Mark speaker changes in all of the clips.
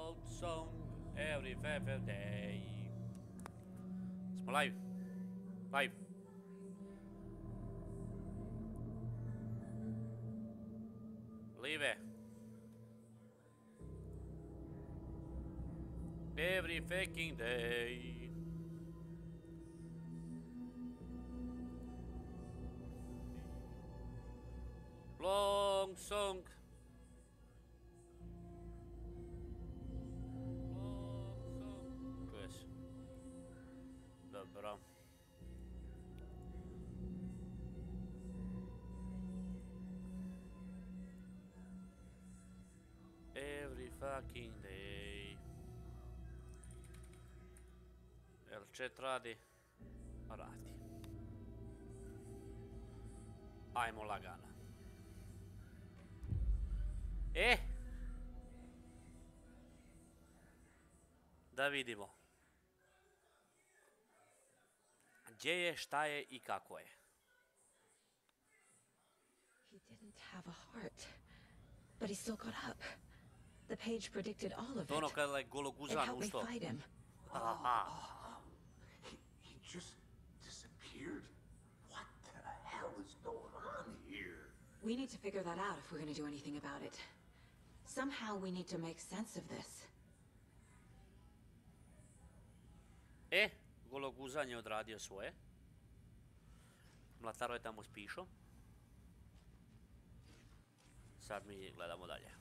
Speaker 1: old song every day. Smo live. Live. Live. Every fucking day. Long song. Čuje se. Dobro. Every fucking day. Jel chat radi? Radi. Ajmo lagano. Da vidimo. Gdje je, šta je I kako je.
Speaker 2: He didn't have a heart, but he still got up. The page predicted all of it.
Speaker 1: Ono kada je gologuzan
Speaker 2: It helped me
Speaker 1: ustao.
Speaker 2: fight him.
Speaker 3: He just disappeared? What the hell is going on here?
Speaker 2: We need to figure that out if we're going to do anything about it. Somehow we need to make sense of this.
Speaker 1: Gologuzan je odradio svoje. Mlataro je tamo spišao. Sad mi gledamo dalje.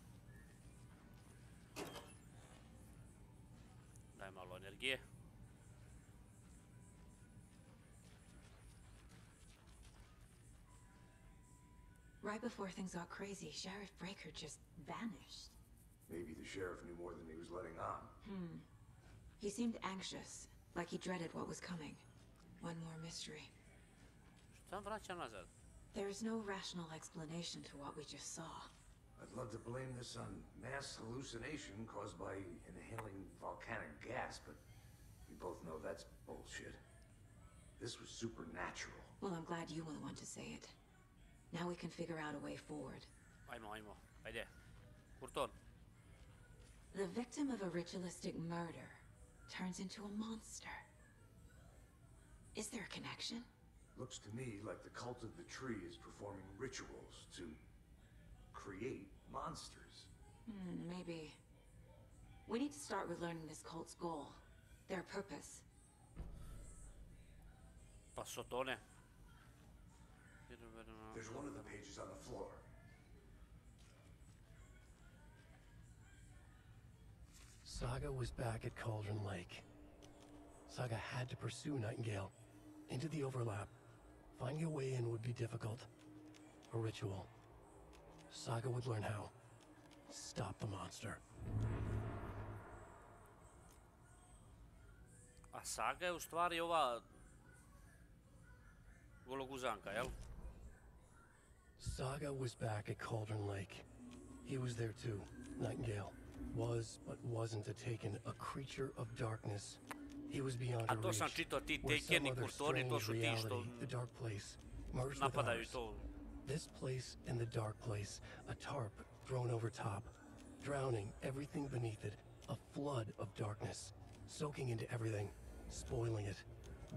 Speaker 1: Daj malo energije.
Speaker 2: Right before things got crazy, Sheriff Breaker just vanished.
Speaker 3: Maybe the sheriff knew more than he was letting on.
Speaker 2: He seemed anxious, like he dreaded what was coming. One more mystery.
Speaker 1: Šta vraća nazad?
Speaker 2: There is no rational explanation to what we just saw.
Speaker 3: I'd love to blame this on mass hallucination caused by inhaling volcanic gas, but we both know that's bullshit. This was supernatural.
Speaker 2: Well, I'm glad you were the one to say it. Now we can figure out a way forward.
Speaker 1: Ajmo. Ajde. Kurton.
Speaker 2: The victim of a ritualistic murder turns into a monster. Is there a connection?
Speaker 3: Looks to me like the cult of the tree is performing rituals to create monsters.
Speaker 2: Maybe. We need to start with learning this cult's goal. Their purpose.
Speaker 1: Pa sotone.
Speaker 3: There's one of the pages on the floor.
Speaker 4: Saga was back at Cauldron Lake. Saga had to pursue Nightingale into the overlap. Finding a way in would be difficult. A ritual. Saga would learn how. Stop the monster.
Speaker 1: A Saga je u stvari ova gologuzanka, jel?
Speaker 4: Saga was back at Cauldron Lake. He was there too. Nightingale was, but wasn't a Taken, a creature of darkness. He was beyond
Speaker 1: A
Speaker 4: her
Speaker 1: to sam
Speaker 4: reach,
Speaker 1: čitao, ti
Speaker 4: where
Speaker 1: Taken
Speaker 4: some
Speaker 1: I
Speaker 4: other
Speaker 1: Kurtoni, to
Speaker 4: strange
Speaker 1: su ti
Speaker 4: reality,
Speaker 1: što
Speaker 4: the dark place, merged with
Speaker 1: napadaju
Speaker 4: ours.
Speaker 1: to.
Speaker 4: This place and the dark place, a tarp thrown over top, drowning everything beneath it, a flood of darkness, soaking into everything, spoiling it,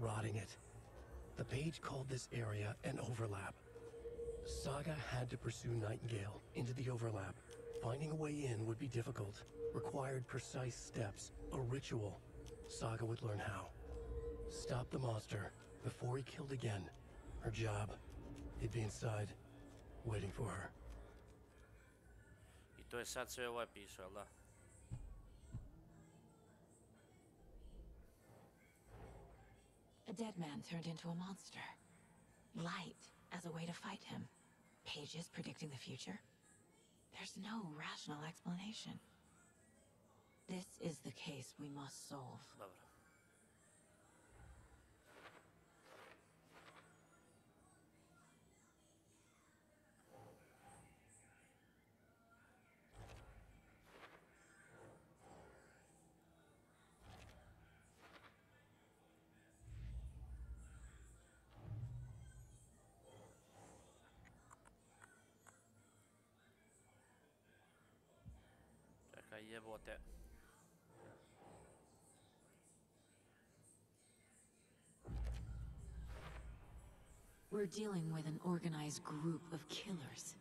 Speaker 4: rotting it. The page called this area an overlap. Saga had to pursue Nightingale into the overlap. Finding a way in would be difficult, required precise steps, a ritual. Saga would learn how. Stop the monster before he killed again. Her job, he'd be inside, waiting for her.
Speaker 1: I to je sad sve ovaj pisao, jel da?
Speaker 2: A dead man turned into a monster. Light as a way to fight him. Pages predicting the future. There's no rational explanation. This is the case we must solve.
Speaker 1: Dobro. Čekaj, jebote.
Speaker 2: We're dealing with an organized group of killers,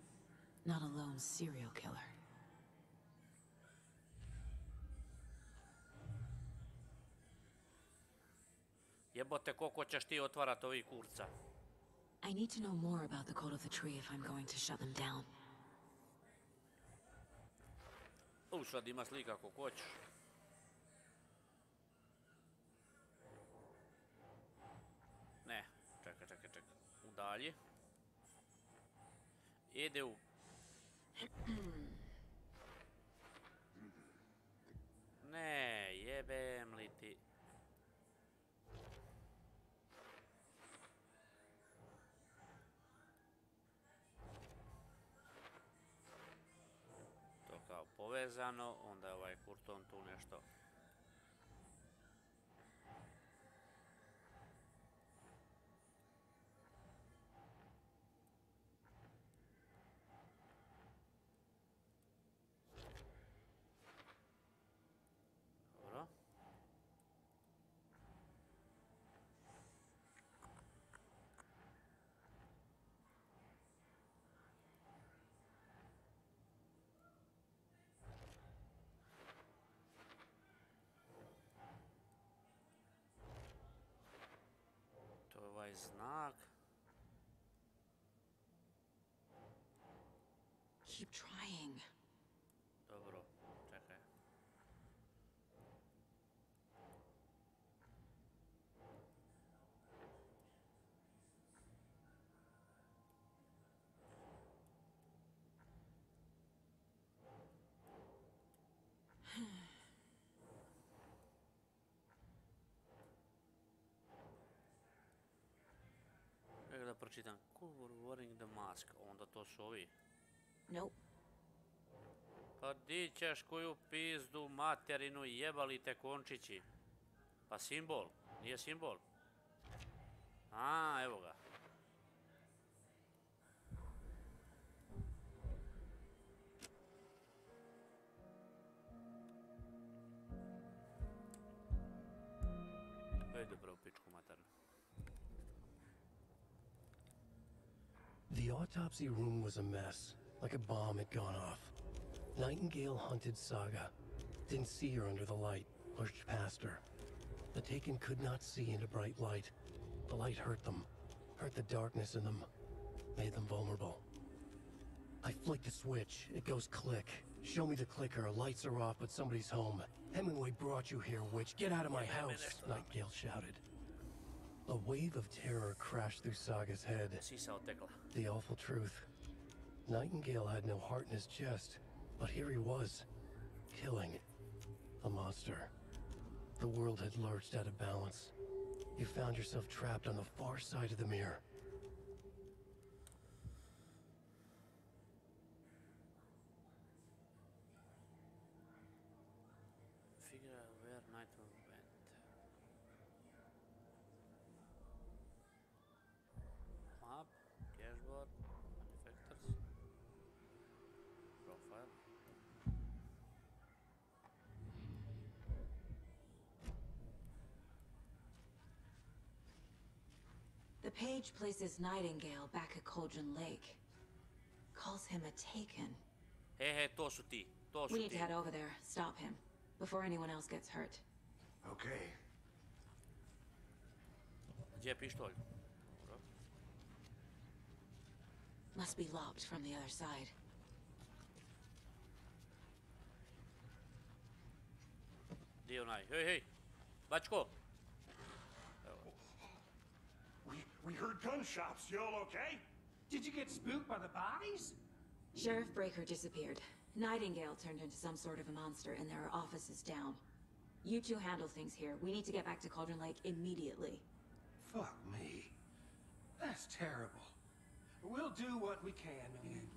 Speaker 2: not a lone serial killer.
Speaker 1: Jebote, koliko ćeš ti otvarat ovih kurca?
Speaker 2: I need to know more about the code of the tree if I'm going to shut them down.
Speaker 1: Sad ima slika koliko hoćeš. Ne, čekaj. Udalji. Ide u... Ne, jebem li ti... To kao povezano, onda je ovaj kurton tu nešto... Dobro. To je ovaj znak.
Speaker 2: Keep trying.
Speaker 1: Dobro, čekaj. Čekaj da pročitam. Cover wearing the mask. Onda to su ovi.
Speaker 2: Nope.
Speaker 1: Pa di ćeš koju pizdu materinu jebali te končići? Pa simbol, nije simbol. A, evo ga. Ajde bro, pičku maternu.
Speaker 4: The autopsy room was a mess, like a bomb had gone off. Nightingale hunted Saga. Didn't see her under the light, pushed past her. The Taken could not see into bright light. The light hurt them, hurt the darkness in them, made them vulnerable. I flicked a switch, it goes click. Show me the clicker, lights are off but somebody's home. Hemingway brought you here, witch. Get out of my house, Nightingale shouted. A wave of terror crashed through Saga's head. The awful truth. Nightingale had no heart in his chest, but here he was, killing a monster. The world had lurched out of balance. You found yourself trapped on the far side of the mirror.
Speaker 1: Figure out where Nightingale went. Map, dashboard, manufacturers, profile.
Speaker 2: The page places Nightingale back at Cauldron Lake. Calls him a Taken.
Speaker 1: He, to su ti, to su
Speaker 2: We need
Speaker 1: ti.
Speaker 2: to head over there, stop him, before anyone else gets hurt.
Speaker 3: Okay.
Speaker 1: Gdje je pištolj? Dobro.
Speaker 2: Must be locked from the other side.
Speaker 1: Gdje je onaj? Hej, bačko!
Speaker 5: We heard gunshots. You all okay?
Speaker 6: Did you get spooked by the bodies?
Speaker 2: Sheriff Breaker disappeared. Nightingale turned into some sort of a monster, and there are offices down. You two handle things here. We need to get back to Cauldron Lake immediately.
Speaker 6: Fuck me. That's terrible. We'll do what we can, man.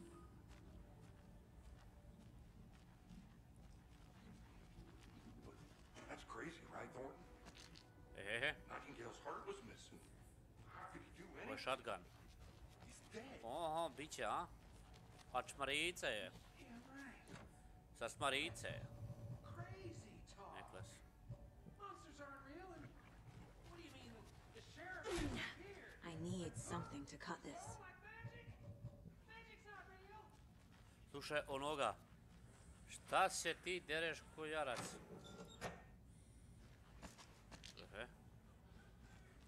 Speaker 5: That's crazy, right, Thornton?
Speaker 1: He.
Speaker 5: Nightingale's heart was missing. How could he do
Speaker 1: Ovo je
Speaker 5: anything?
Speaker 1: shotgun.
Speaker 5: He's dead.
Speaker 1: Oho, bit će, a? A čmarice je.
Speaker 6: Yeah, right.
Speaker 1: Sa smarice je.
Speaker 6: Crazy talk.
Speaker 1: Necklace.
Speaker 6: Monsters aren't real, and what do you mean the sheriff disappeared?
Speaker 2: I need something to cut this.
Speaker 1: Slušaj, onoga. Šta se ti dereš ko jarac?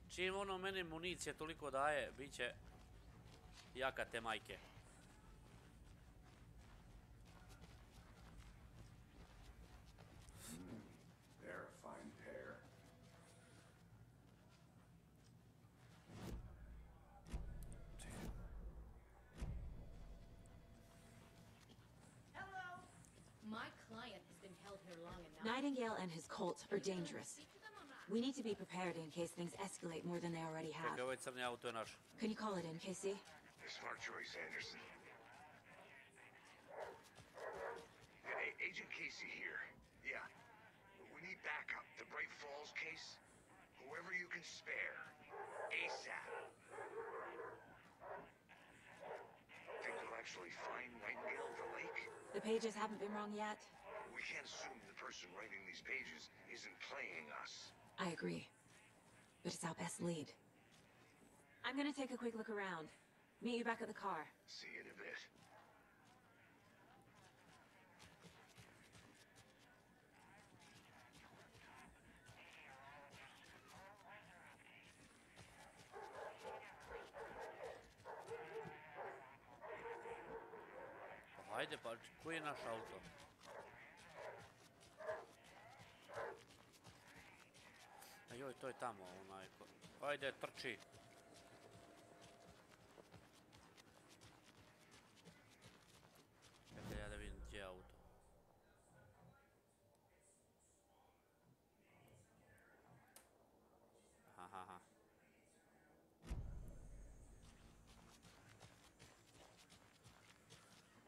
Speaker 1: Čim ono meni municije toliko daje, bit će jaka te majke.
Speaker 3: They're a fine pair.
Speaker 7: Hello. My client has been held here long enough.
Speaker 2: Nightingale and his cult are dangerous. We need to be prepared in case things escalate more than they already have.
Speaker 1: Čekaj, ovaj crni auto je naš.
Speaker 2: Can you call it in, Casey?
Speaker 3: Smart choice, Anderson. Hey, Agent Casey here. Yeah. We need backup. The Bright Falls case. Whoever you can spare. ASAP. Think we'll actually find Nightingale at the lake?
Speaker 2: The pages haven't been wrong yet.
Speaker 3: We can't assume the person writing these pages isn't playing us.
Speaker 2: I agree. But it's our best lead. I'm gonna take a quick look around. Meet you back at the car.
Speaker 3: See you in a bit.
Speaker 1: Ajde pa, koji je naš auto? Joj, to je tamo, onaj... Ajde, trči. Čekaj, ja da vidim gdje je auto. Aha.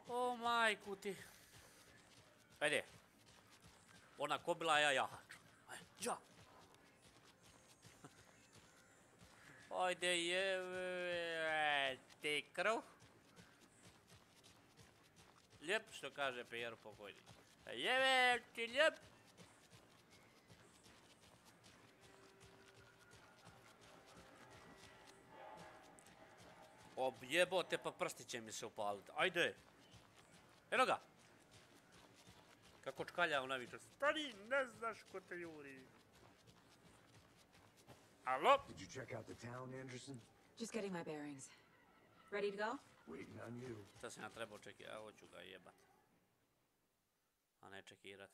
Speaker 1: O, majku ti. Ajde. Ona kobila, ja jahač. Ajde, ja. Ajde, jebe ti krv. Lijep, što kaže Pierre pokojni. Jebe ti lijep. Objebote, pa prsti će mi se upaliti. Ajde. Eno ga. Kako čkalja ona viče. Stani, ne znaš ko te juri. Hello?
Speaker 3: Did you check out the town, Anderson?
Speaker 2: Just getting my bearings. Ready to go?
Speaker 3: Waiting on you.
Speaker 1: Šta sam ja trebao čekirati? A hoću ga jebat. A ne čekirat.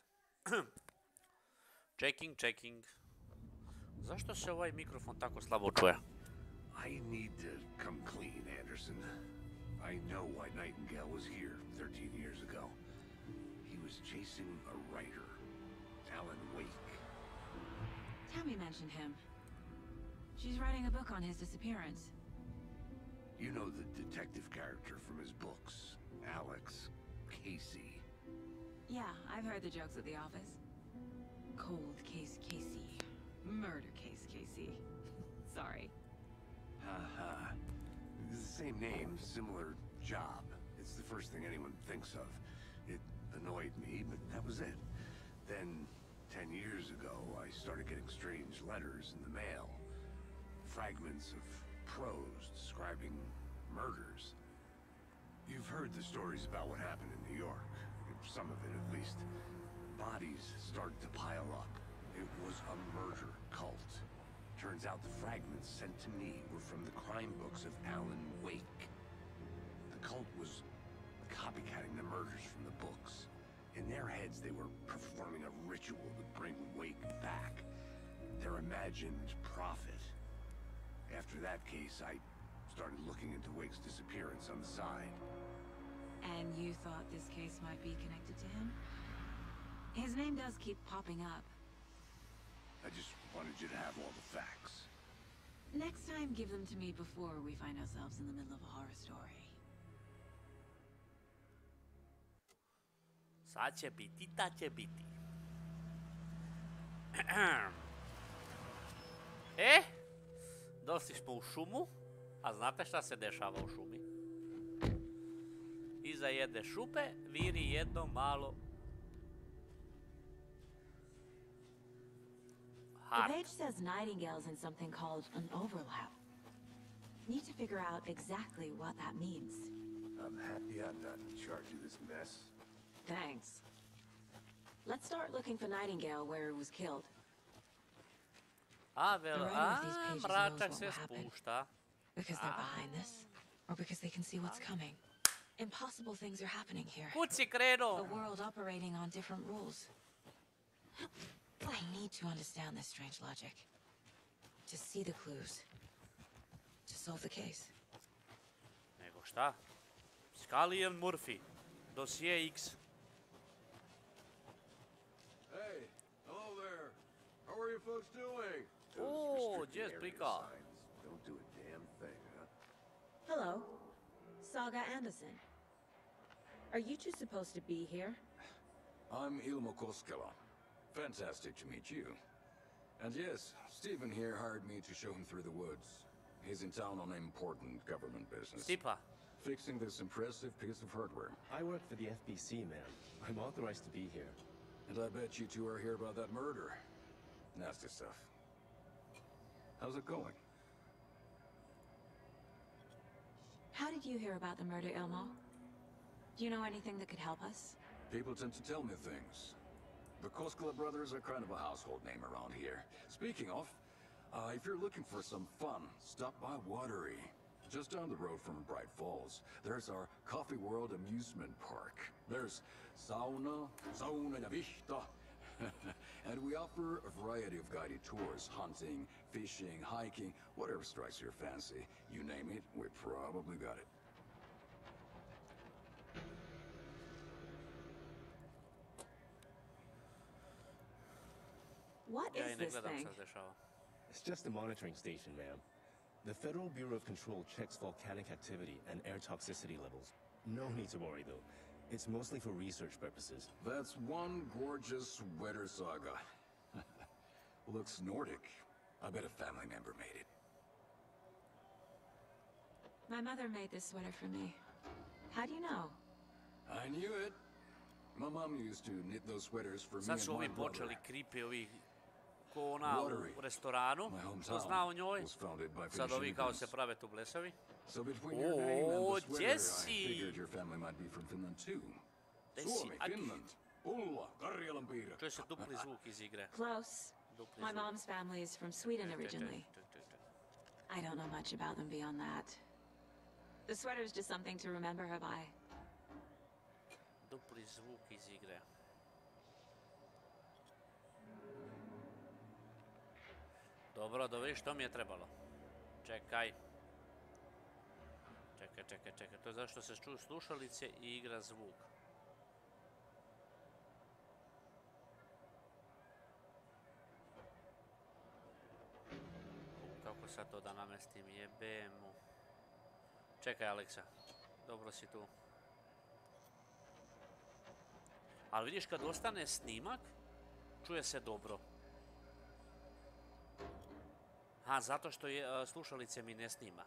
Speaker 1: Checking. Zašto se ovaj mikrofon tako slabo čuje?
Speaker 3: I need to come clean, Anderson. I know why Nightingale was here 13 years ago. He was chasing a writer, Alan Wake.
Speaker 2: Tammy mentioned him. She's writing a book on his disappearance.
Speaker 3: You know the detective character from his books, Alex Casey.
Speaker 2: Yeah, I've heard the jokes at the office. Cold case Casey. Murder case Casey. Sorry.
Speaker 3: Haha. It's the same name, similar job. It's the first thing anyone thinks of. It annoyed me, but that was it. Then, 10 years ago, I started getting strange letters in the mail. Fragments of prose describing murders. You've heard the stories about what happened in New York. Some of it, at least. Bodies started to pile up. It was a murder cult. Turns out the fragments sent to me were from the crime books of Alan Wake. The cult was copycatting the murders from the books. In their heads, they were performing a ritual to bring Wake back. Their imagined prophet. After that case, I started looking into Wake's disappearance on the side.
Speaker 2: And you thought this case might be connected to him? His name does keep popping up.
Speaker 3: I just wanted you to have all the facts.
Speaker 2: Next time, give them to me before we find ourselves in the middle of a horror story.
Speaker 1: Sad će biti, ta će biti. Došli smo u šumu, a znate šta se dešava u šumi? Iza jedne šupe viri jedno malo
Speaker 2: The page says Nightingale's in something called an overlap. Need to figure out exactly what that means.
Speaker 3: I'm happy I'm not in charge of this mess.
Speaker 2: Thanks. Let's start looking for Nightingale where he was killed.
Speaker 1: A,
Speaker 2: The writer of these pages knows
Speaker 1: mračak
Speaker 2: what
Speaker 1: se
Speaker 2: will happen.
Speaker 1: spušta.
Speaker 2: Because they're behind this, or because they can see what's coming. Impossible things are happening here.
Speaker 1: Kud si
Speaker 2: The
Speaker 1: krenuo?
Speaker 2: world operating on different rules. I need to understand this strange logic. To see the clues. To solve the case.
Speaker 1: Nego šta? Scully and Murphy. Dosije X.
Speaker 8: Hey, hello there. How are you folks doing?
Speaker 3: Those
Speaker 1: Oh,
Speaker 3: restricted
Speaker 1: just
Speaker 3: area
Speaker 1: prikaz.
Speaker 3: signs don't do a damn thing, huh?
Speaker 2: Hello. Saga Anderson. Are you two supposed to be here?
Speaker 8: I'm Ilmo Koskela. Fantastic to meet you. And yes, Stephen here hired me to show him through the woods. He's in town on important government business.
Speaker 1: Stipa.
Speaker 8: Fixing this impressive piece of hardware.
Speaker 9: I work for the FBC, ma'am. I'm authorized to be here.
Speaker 8: And I bet you two are here about that murder. Nasty stuff. How's it going?
Speaker 2: How did you hear about the murder, Ilmo? Do you know anything that could help us?
Speaker 8: People tend to tell me things. The Koskela brothers are kind of a household name around here. Speaking of, if you're looking for some fun, stop by Watery. Just down the road from Bright Falls, there's our Coffee World amusement park. There's sauna ja vihta. And we offer a variety of guided tours, hunting, fishing, hiking, whatever strikes your fancy. You name it, we probably got it.
Speaker 2: What
Speaker 1: Ja
Speaker 2: is
Speaker 1: i ne
Speaker 2: this
Speaker 1: gledam
Speaker 2: thing?
Speaker 1: šta se dešava.
Speaker 9: It's just a monitoring station, ma'am. The Federal Bureau of Control checks volcanic activity and air toxicity levels. No need to worry, though. It's mostly for research purposes.
Speaker 8: That's one gorgeous sweater saga. Looks Nordic. I bet a family member made it.
Speaker 2: My mother made this sweater for me. How do you know?
Speaker 8: I knew it. My mom used to knit those sweaters for me
Speaker 1: Sad
Speaker 8: and
Speaker 1: su
Speaker 8: my
Speaker 1: ovi
Speaker 8: brother.
Speaker 1: počeli kripi ovi ko ona
Speaker 8: Watery.
Speaker 1: u restoranu.
Speaker 8: My
Speaker 1: Ko
Speaker 8: hometown
Speaker 1: zna o njoj.
Speaker 8: was founded by
Speaker 1: Sad ovi
Speaker 8: finishing
Speaker 1: kao
Speaker 8: events.
Speaker 1: se prave tu blesavi.
Speaker 8: So between your name and
Speaker 1: Oh,
Speaker 8: the sweater,
Speaker 1: Jesse.
Speaker 8: I figured your family might be from Finland too.
Speaker 1: Jesse,
Speaker 8: Suomi,
Speaker 1: Aki.
Speaker 8: Finland, Pulla, Karjalan piirre.
Speaker 1: Čuje se dupli zvuk iz igre.
Speaker 2: Close.
Speaker 1: Dupli
Speaker 2: My
Speaker 1: zvuk.
Speaker 2: mom's family is from Sweden originally. I don't know much about them beyond that. The sweater's just something to remember her by.
Speaker 1: Dupli zvuk iz igre. Dobro, da vidiš što mi je trebalo. Čekaj. Čekaj. To je zašto se čuju slušalice i igra zvuk. Kako sad to da namestim? Jebe mu. Čekaj, Aleksa. Dobro si tu. Ali vidiš, kad ostane snimak, čuje se dobro. Ha, zato što je slušalice mi ne snima.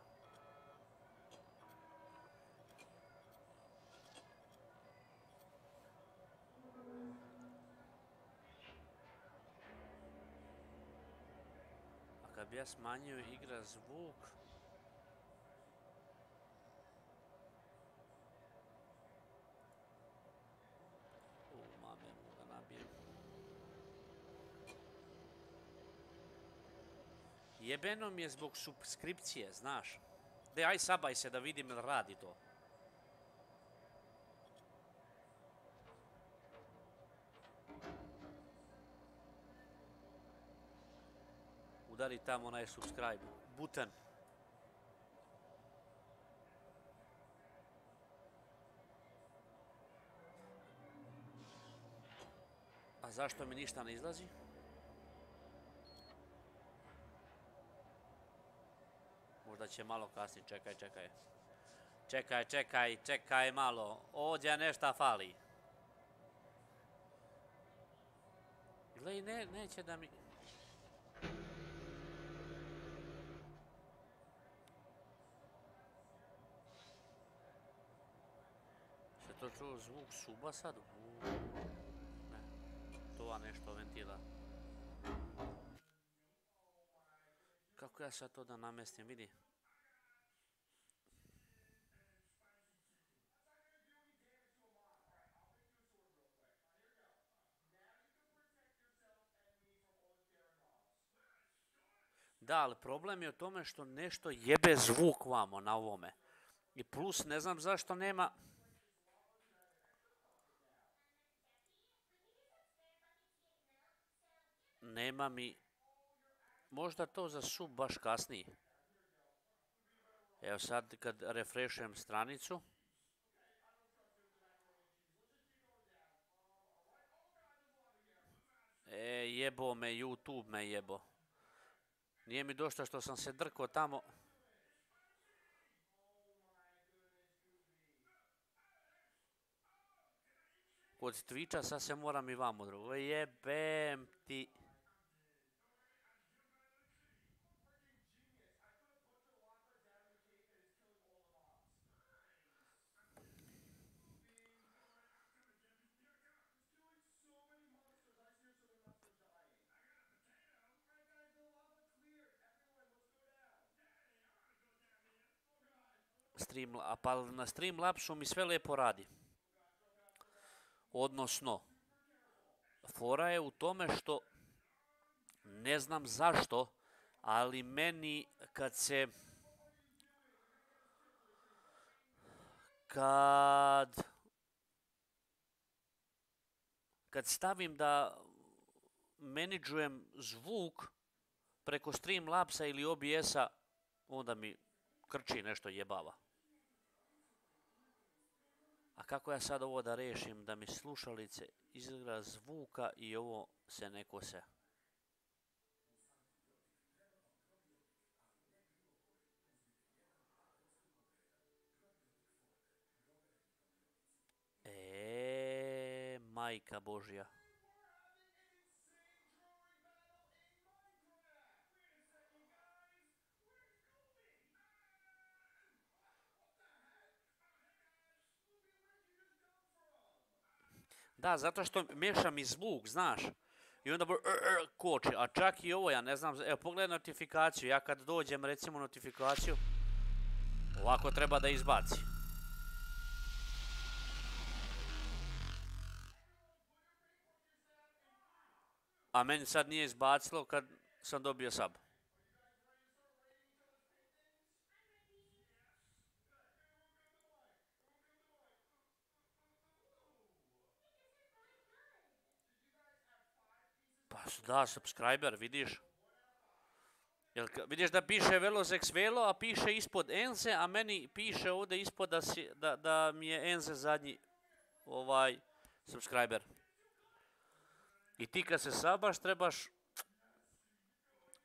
Speaker 1: A kad bi ja smanjio igra zvuk... Mame mu da nabijem. Jebeno mi je zbog subskripcije, znaš. De, aj sabaj se da vidim jel radi to. Udari tamo onaj subscribe button. A zašto mi ništa ne izlazi? Možda će malo kasnije, čekaj malo. Ovdje nešto fali. Glej, neće da mi... Se to čuo zvuk suba sad? Ne, to nešto ventila. Kako ja sad to da namestim, vidi? Da, ali problem je u tome što nešto jebe zvuk vamo na ovome. I plus, ne znam zašto nema... Nema mi... Možda to za sub baš kasnije. Evo sad kad refreshujem stranicu. Jebo me, YouTube me jebo. Nije mi dosta što sam se drkao tamo. Kod Twitcha sad se moram i vamo drugo. Jebem ti. Pa na Streamlabsu mi sve lijepo radi. Odnosno, fora je u tome što ne znam zašto, ali meni kad stavim da menadžujem zvuk preko Streamlabsa ili OBS-a, onda mi krči nešto jebava. A kako ja sad ovo da rešim da mi slušalice igra zvuka i ovo se ne kose? Majka Božja. Da, zato što meša mi zvuk, znaš. I onda koči, a čak i ovo, ja ne znam, evo pogledaj notifikaciju, ja kad dođem recimo notifikaciju, ovako treba da izbaci. A meni sad nije izbacilo kad sam dobio sub. Pa da, subscriber, vidiš. Vidiš da piše Velozex Velo, a piše ispod Enze, a meni piše ovdje ispod da mi je Enze zadnji subscriber. I ti kad se sabaš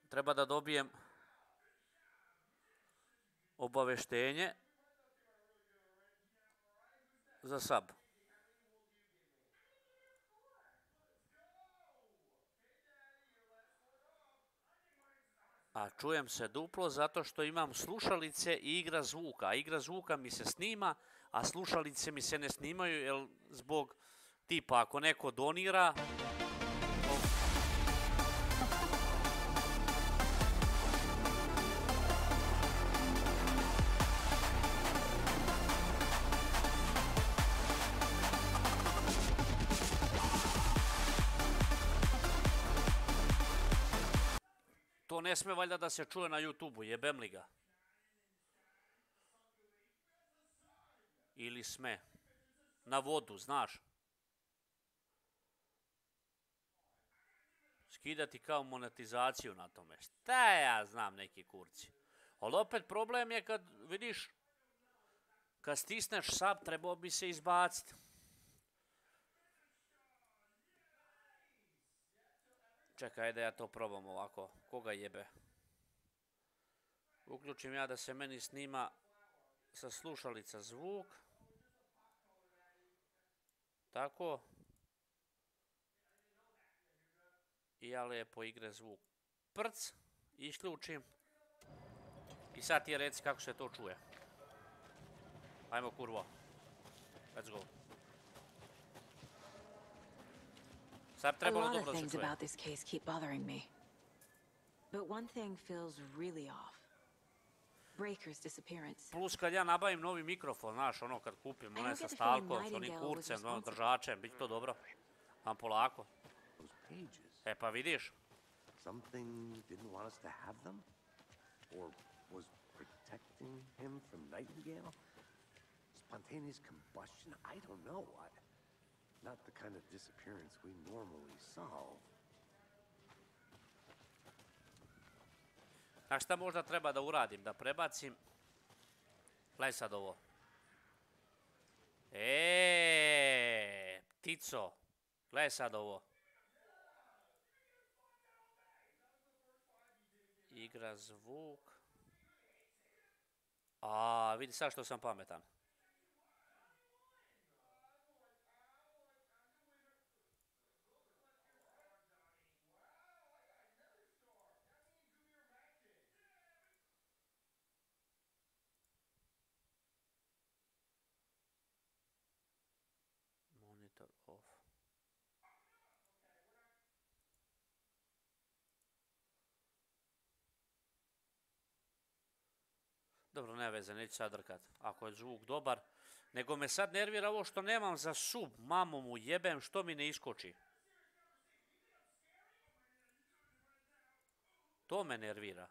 Speaker 1: treba da dobijem obaveštenje za sub. A čujem se duplo zato što imam slušalice i igra zvuka. A igra zvuka mi se snima, a slušalice mi se ne snimaju jer zbog tipa ako neko donira... To ne sme valjda da se čuje na YouTube-u, jebem li ga? Ili sme? Na vodu, znaš? Skidati kao monetizaciju na tome. Šta ja znam neki kurci. Ali opet problem je kad vidiš, kad stisneš sub trebao bi se izbaciti. Čekaj, da ja to probam ovako. Koga jebe? Uključim ja da se meni snima sa slušalica zvuk. Tako. I ja lijepo igre zvuk. Prc. Isključim. I sad ti reci kako se to čuje. Ajmo kurvo. Let's go.
Speaker 2: A lot of things about this case keep bothering me. But one thing feels really off. Breaker's disappearance.
Speaker 1: Plus kad ja nabavim novi mikrofon, znaš, ono kad kupim, onaj sa stalkom, s onim kurcem, držačem, bit to dobro. Vam polako. E pa vidiš,
Speaker 3: Something didn't want us to have them? Or was protecting him from Nightingale? Spontaneous combustion? I don't know. Not the kind of disappearance we normally solve.
Speaker 1: A šta možda treba da uradim? Da prebacim? Gledaj sad ovo. Ptico. Gledaj sad ovo. Igra zvuk. Vidi sad što sam pametan. Monitor off. Dobro, ne veze, neću sad drkat. Ako je zvuk dobar. Nego me sad nervira ovo što nemam za sub. Mamu mu jebem što mi ne iskoči. To me nervira.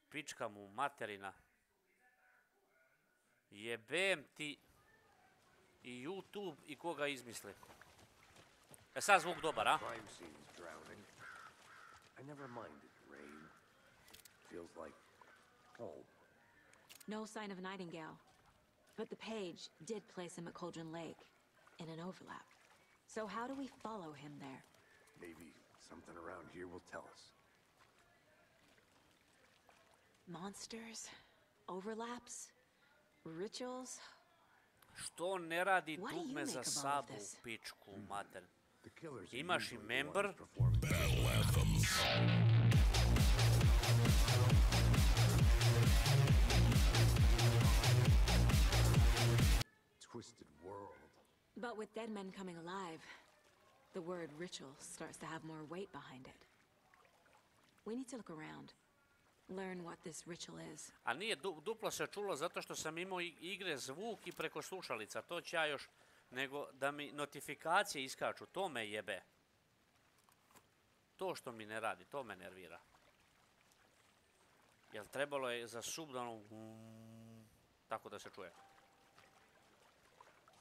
Speaker 1: Pička mu materina. Jebem ti i YouTube i koga izmisli. Sad zvuk dobar, a?
Speaker 2: No sign of Nightingale. But the page did place him at Cauldron Lake, in an overlap. So how do we follow him there?
Speaker 3: Maybe something around here will tell us.
Speaker 2: Monsters? Overlaps? Rituals?
Speaker 1: Što ne radi dugme za sabu, pičku mater? Imaš i member?
Speaker 3: Twisted world.
Speaker 2: But with dead men coming alive, the word ritual starts to have more weight behind it. We need to look around. Learn what this ritual is.
Speaker 1: A nije duplo se čulo zato što sam imao igre zvuk i preko slušalica. To ću ja još, nego da mi notifikacije iskaču. To me jebe. To što mi ne radi, to me nervira. Jel trebalo je za sub da ono... tako da se čuje.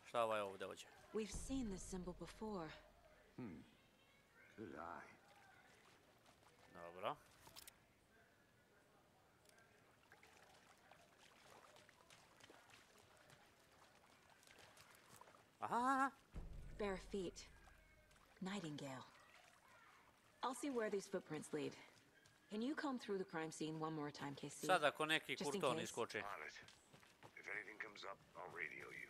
Speaker 1: Šta ovaj ovdje hoće?
Speaker 2: We've seen this symbol before.
Speaker 3: Good eye.
Speaker 1: Dobro. Aha.
Speaker 2: Bare feet. Nightingale. I'll see where these footprints lead. Can you comb through the crime scene one more time, Casey?
Speaker 1: Sad ako neki kurton iskoči.
Speaker 3: On it. If anything comes up, I'll radio you.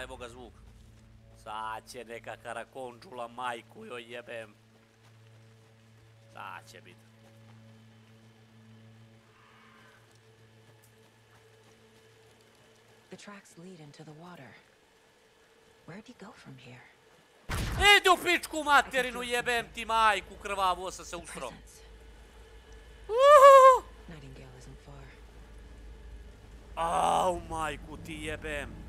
Speaker 1: Evo ga zvuk. Sad će neka karakončula, majku joj jebem. Sad će biti.
Speaker 2: The tracks lead into the water. Where'd he go from here?
Speaker 1: Idi u pičku materinu, jebem ti majku, krvavu sam se ustro.
Speaker 2: Nightingale isn't far.
Speaker 1: Au, majku ti jebem.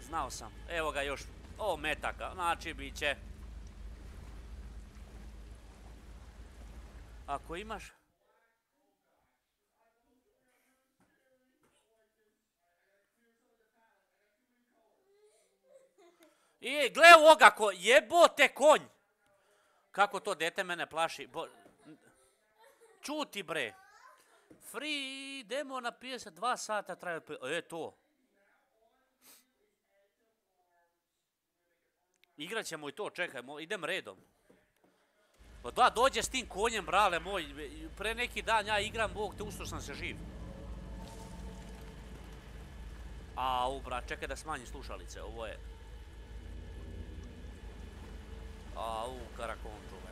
Speaker 1: Znao sam. Evo ga još. O, metaka. Znači, bit će. Ako imaš... gle ovoga ko... Jebote konj! Kako to dete mene plaši. Čuti bre. Free demo na 52 sata traje. To. Igrat ćemo i to, čekaj, idem redom. Pa da, dođe s tim konjem, brale moj. Pre neki dan ja igram, Bog te usto sam se živ. Au, brat, čekaj da smanji slušalice, ovo je... Au, karakončule.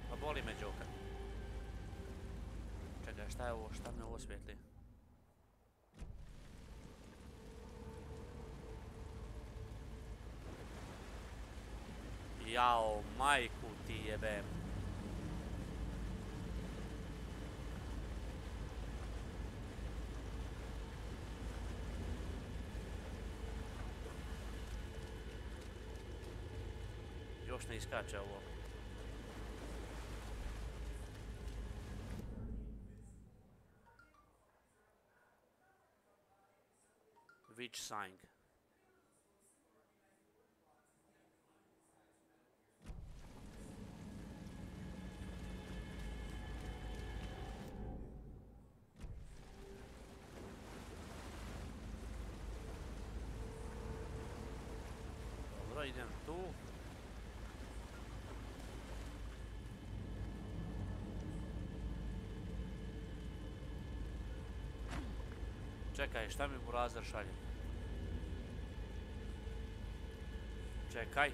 Speaker 1: Pa boli me Joker. Čekaj, šta je ovo? Šta me ovo svijetli? Jao, majku ti jebem. Još ne iskače ovo. Witch sign. Dobro, idem tu. Čekaj, šta mi burazer šalje? Čekaj.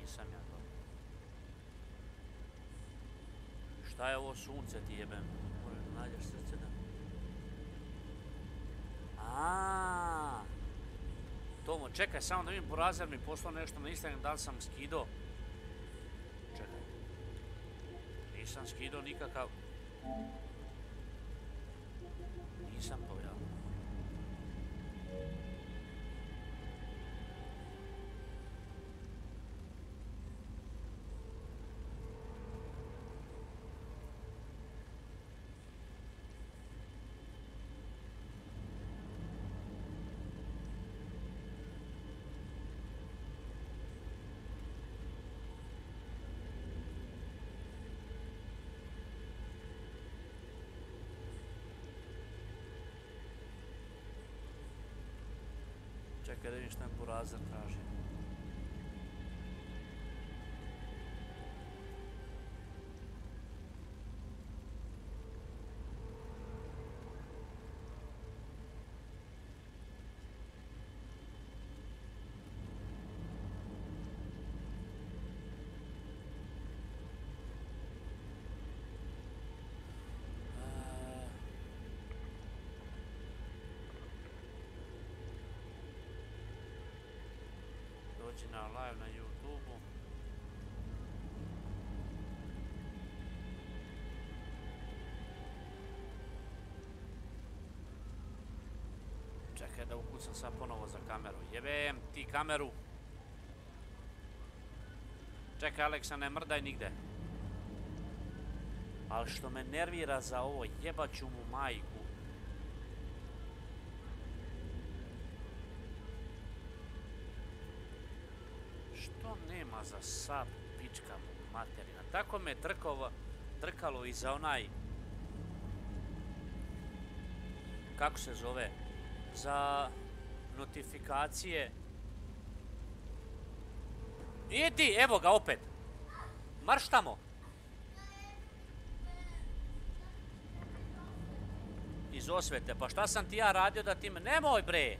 Speaker 1: Nisam ja to. Šta je ovo sunce ti jebem? Moram da nađeš srce da... Aaaa! Tomo, čekaj, samo da vidim burazer mi poslao nešto na Instagram, da li sam skido. Čekaj. Nisam skido nikakav. Nisam to ja. Čekaj da vidim šta mi burazer traži. Dođi na live na YouTube-u. Čekaj da ukucam sad ponovo za kameru. Jebem ti kameru. Čekaj Aleksa, ne mrdaj nigde. Ali što me nervira za ovo, jebaću mu majku. Što nema za sad pička mu materina? Tako me trkalo i za onaj... Kako se zove? Za notifikacije. Idi, evo ga opet. Marš tamo. Iz osvete, pa šta sam ti ja radio da ti me... Nemoj bre!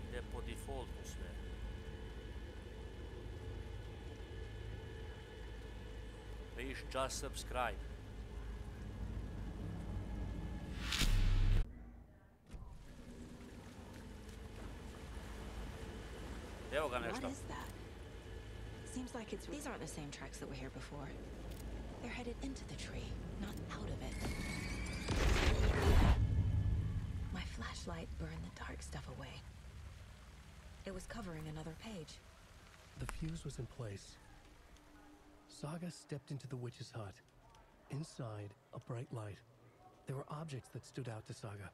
Speaker 1: Ide po defaultu sve. Please just subscribe. Evo ga nešto.
Speaker 2: What is that? Seems like it's... These aren't the same tracks that were here before. They're headed into the tree, not out of it. My flashlight burned the dark stuff away. It was covering another page.
Speaker 4: The fuse was in place. Saga stepped into the witch's hut. Inside, a bright light. There were objects that stood out to Saga,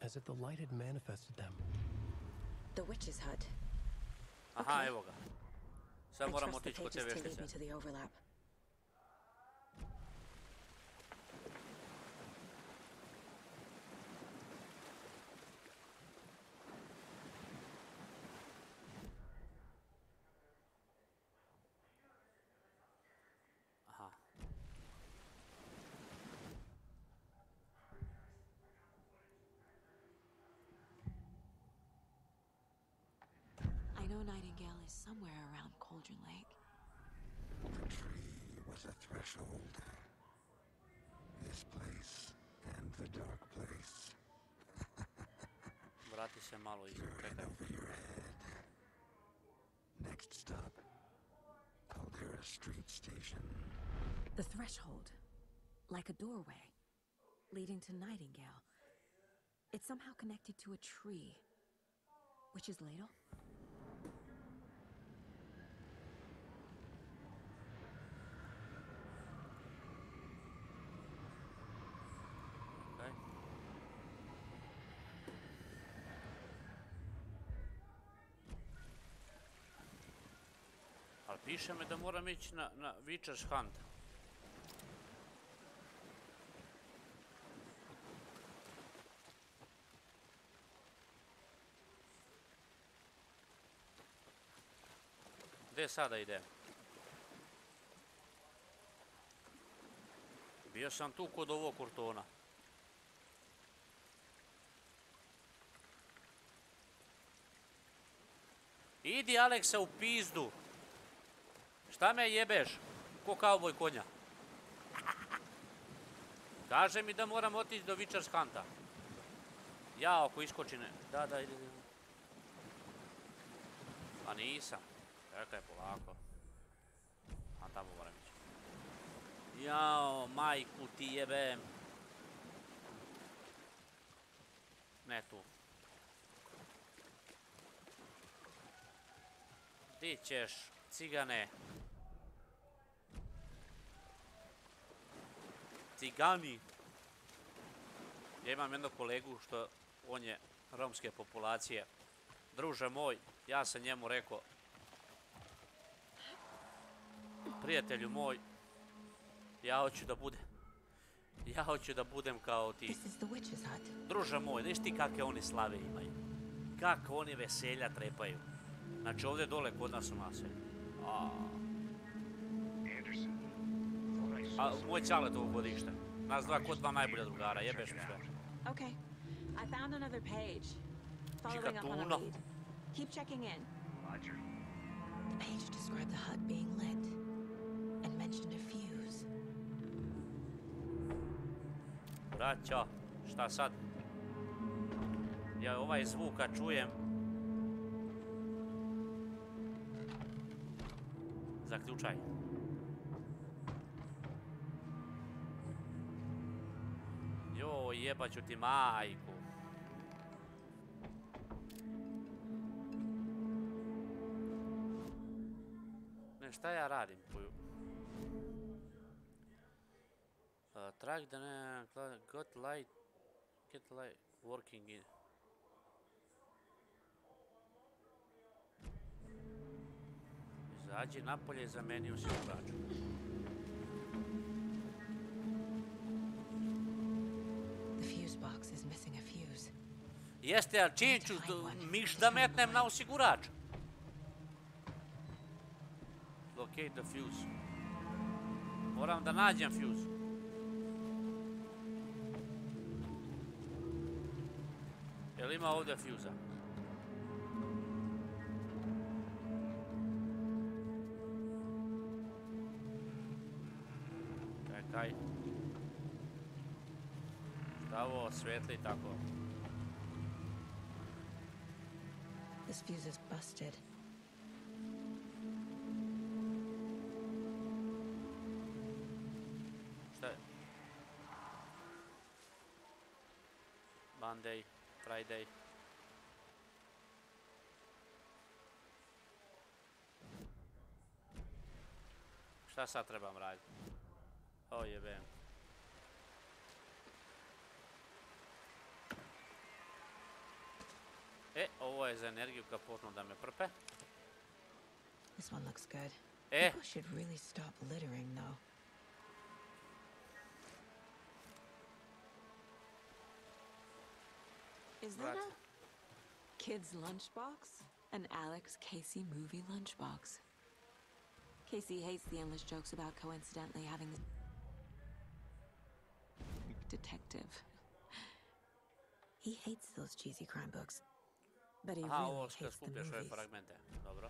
Speaker 4: as if the light had manifested them.
Speaker 2: The witch's hut.
Speaker 1: Aha, evo ga. Sad
Speaker 2: I
Speaker 1: moram
Speaker 2: trust the
Speaker 1: otići kod te
Speaker 2: pages to lead
Speaker 1: vještice.
Speaker 2: me to the overlap.
Speaker 1: Aha.
Speaker 2: know Nightingale is somewhere around Cauldron Lake.
Speaker 10: The tree was a threshold. This place and the dark place.
Speaker 1: Vrati se malo iza,
Speaker 10: You're in
Speaker 1: čekaj.
Speaker 10: over your head. Next stop, Caldera Street Station.
Speaker 2: The threshold, like a doorway, leading to Nightingale. It's somehow connected to a tree. Witch's ladle?
Speaker 1: Okay. Ali piše mi da moram ići na Witcher's Hunt. Gdje sada idem? Bio sam tu kod ovog kurtona. Idi Aleksa u pizdu. Šta me jebeš? Ko kauboj konja. Kaže mi da moram otići do Witcher's Hunta. Ja ako iskočine. Da, ide. A nisam. Čekaj, polako. A tamo moram ići. Jao, majku ti jebem. Ne tu. Di ćeš, cigane? Cigani. Ja imam jednog kolegu što on je romske populacije. Druže moj, ja sam njemu rekao, prijatelju moj, ja hoću da budem kao ti. Druže moj, znaš ti kakve oni slave imaju? Kako oni veselja trepaju? Znači ovdje dole kod nas u naselju. A moj čale to godište. Nas dva kod dva najbolja drugara, jebeš mi sve.
Speaker 2: Okay, I found another page. Following up on a lead. Keep checking in.
Speaker 3: Roger.
Speaker 2: The page described the hut being lit and mentioned a fuse.
Speaker 1: Braćo, šta sad? Ja ovaj zvuka čujem. Zaključaj. Joj, jebaću ti majku. Ne, šta ja radim? Track the got light, get light working in. Izađi napolje i zameni osiguraču.
Speaker 2: The fuse box is missing a fuse.
Speaker 1: Jeste, ali čim ću miš da metnem na osigurač? Locate the fuse. Moram da nađem fuse. Jel ima ovdje fuse-a? Čekaj. Šta ovo svetli tako?
Speaker 2: This fuse is busted.
Speaker 1: Šta je? Monday, Friday. Šta sad trebam raditi? O jebem. Ovo je za energiju kapotno da me prpe.
Speaker 2: This one looks good.
Speaker 1: Eh.
Speaker 2: People should really stop littering, though. Is that a kid's lunchbox? An Alex Casey movie lunchbox. Casey hates the endless jokes about coincidentally having the detective. He hates those cheesy crime books. But he
Speaker 1: Aha,
Speaker 2: really
Speaker 1: ovo kad
Speaker 2: hates the
Speaker 1: skupljaš ove
Speaker 2: movies.
Speaker 1: fragmente. Dobro.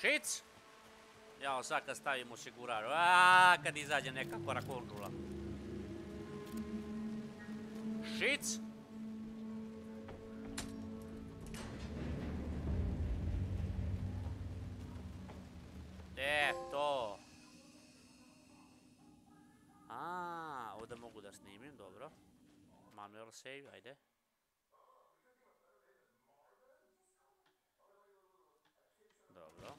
Speaker 1: Šic! Jao, sad kad stavim osigurač. Kad izađe neka korakondžula. Šic! To. Ovdje mogu da snimim, dobro. Manual save, ajde. Dobro.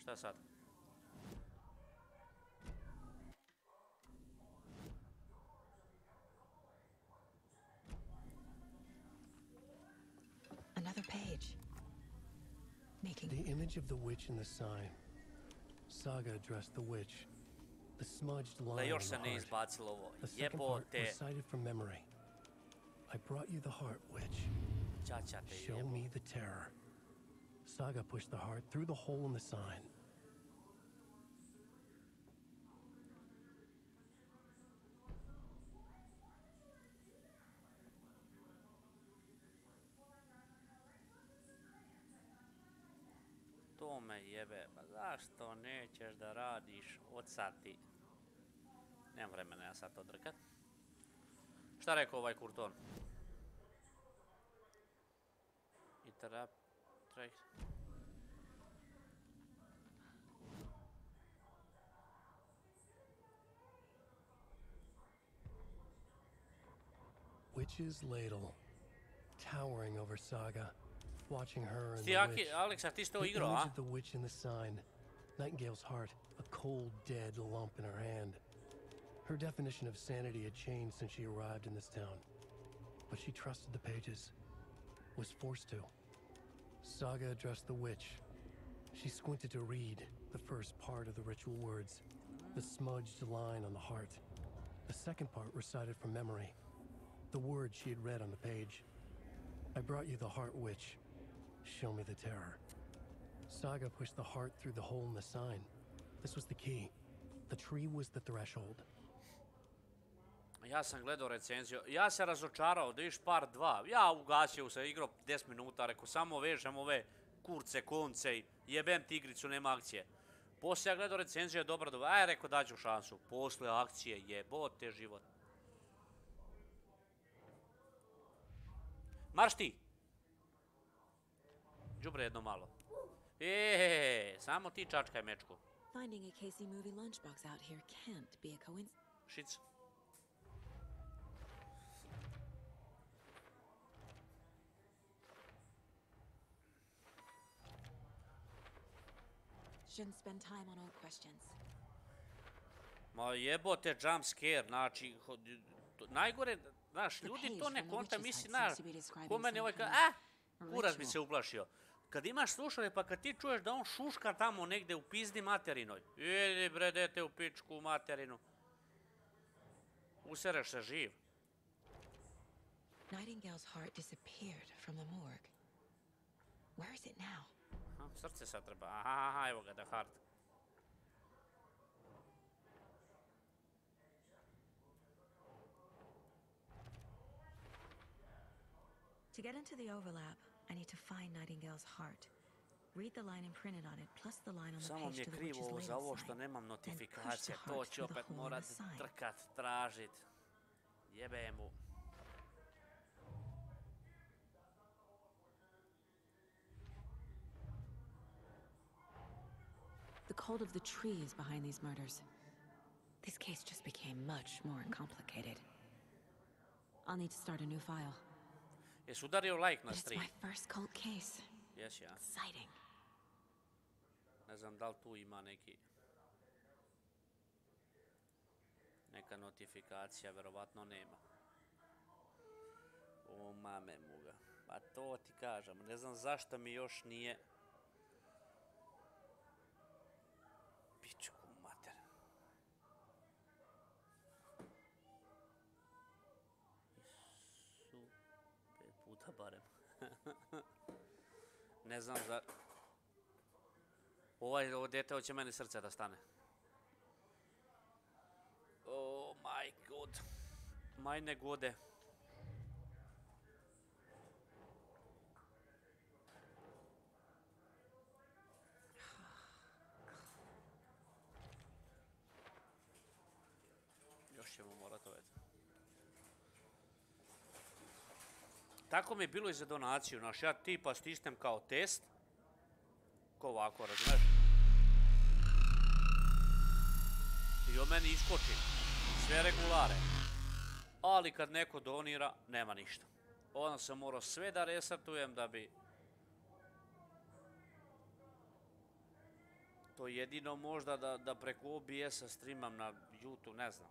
Speaker 1: Šta sad?
Speaker 2: Another page. Making
Speaker 4: The image of the witch in the sign. Saga addressed the witch. The smudged
Speaker 1: Da
Speaker 4: line on
Speaker 1: još
Speaker 4: the
Speaker 1: se ne
Speaker 4: heart.
Speaker 1: izbacilo ovo.
Speaker 4: The second part
Speaker 1: Jebote.
Speaker 4: recited from memory. I brought you the heart, witch.
Speaker 1: Čača te
Speaker 4: Show
Speaker 1: jebo.
Speaker 4: me the terror. Saga pushed the heart through the hole in the sign.
Speaker 1: To me jebe, pa zašto nećeš da radiš od sati? Nemam vremena ja sad to drkat. Šta rekao ovaj kurton? Interrupt track.
Speaker 4: Witch's ladle, towering over Saga, watching her and
Speaker 1: Ti,
Speaker 4: the witch.
Speaker 1: Aleksa, ti si to
Speaker 4: The
Speaker 1: igrao,
Speaker 4: image
Speaker 1: a?
Speaker 4: of the witch in the sign. Nightingale's heart, a cold, dead lump in her hand. Her definition of sanity had changed since she arrived in this town. But she trusted the pages. Was forced to. Saga addressed the witch. She squinted to read the first part of the ritual words. The smudged line on the heart. The second part recited from memory. The words she had read on the page. I brought you the heart, witch. Show me the terror. Saga pushed the heart through the hole in the sign. This was the key. The tree was the threshold.
Speaker 1: Ja sam gledao recenziju, ja se razočarao, da viš par 2. Ja ugasio se, igrao 10 minuta, rekao samo vežem ove kurce, konce i jebem ti igricu, nema akcije. Poslije ja gledao recenziju, je dobra, rekao daću šansu. Posle akcije, jebote život. Marš ti! Đubre jedno malo. Samo ti čačkaj mečku.
Speaker 2: Finding a Casey movie lunchbox out here can't be a coincidence.
Speaker 1: Šic.
Speaker 2: Shouldn't spend time on old questions.
Speaker 1: Ma jebote jump scare, znači, najgore, znaš, ljudi to ne konta, misli, znaš, ko meni ovaj kaže, kurac bi se uplašio. Kad imaš slušanje, pa kad ti čuješ da on šuška tamo negde u pizdi materinoj, idi bre dete u pičku materinu, usereš se živ.
Speaker 2: Nightingale's heart disappeared from the morgue. Where is it now?
Speaker 1: Srce sad treba, aha, evo ga, da hard.
Speaker 2: To get into the overlap, I need to find Nightingale's heart. Read the line imprinted on it, plus the line on the
Speaker 1: Samo mi
Speaker 2: page
Speaker 1: je
Speaker 2: to the
Speaker 1: krivo
Speaker 2: witch's
Speaker 1: ovo za
Speaker 2: ladle
Speaker 1: ovo što
Speaker 2: sign.
Speaker 1: nemam
Speaker 2: Then push
Speaker 1: notifikacije,
Speaker 2: the
Speaker 1: to
Speaker 2: heart
Speaker 1: će
Speaker 2: through the
Speaker 1: opet
Speaker 2: hole in
Speaker 1: morat
Speaker 2: the sign.
Speaker 1: trkat, tražit. Jebe mu.
Speaker 2: The cult of the tree is behind these murders. This case just became much more complicated. I'll need to start a new file.
Speaker 1: Jesi udario like na
Speaker 2: But it's
Speaker 1: stream?
Speaker 2: my first cult case.
Speaker 1: Jesi, ja.
Speaker 2: Exciting.
Speaker 1: Ne znam da li tu ima neka notifikacija, verovatno nema. O mame muga. Pa to ti kažem, ne znam zašto mi još nije... Pičku mater. Isu... 5 puta barem. Ne znam za... Ovo dete hoće meni srce da stane. Oh my god. Majne gode. Još ćemo morat ovaj. Tako mi je bilo i za donaciju, znaš, ja tipa stisnem kao test. Ko ovako, razumeš? I o meni iskoči sve regulare. Ali kad neko donira, nema ništa. Onda sam morao sve da restartujem da bi... To jedino možda da preko OBS-a streamam na YouTube, ne znam.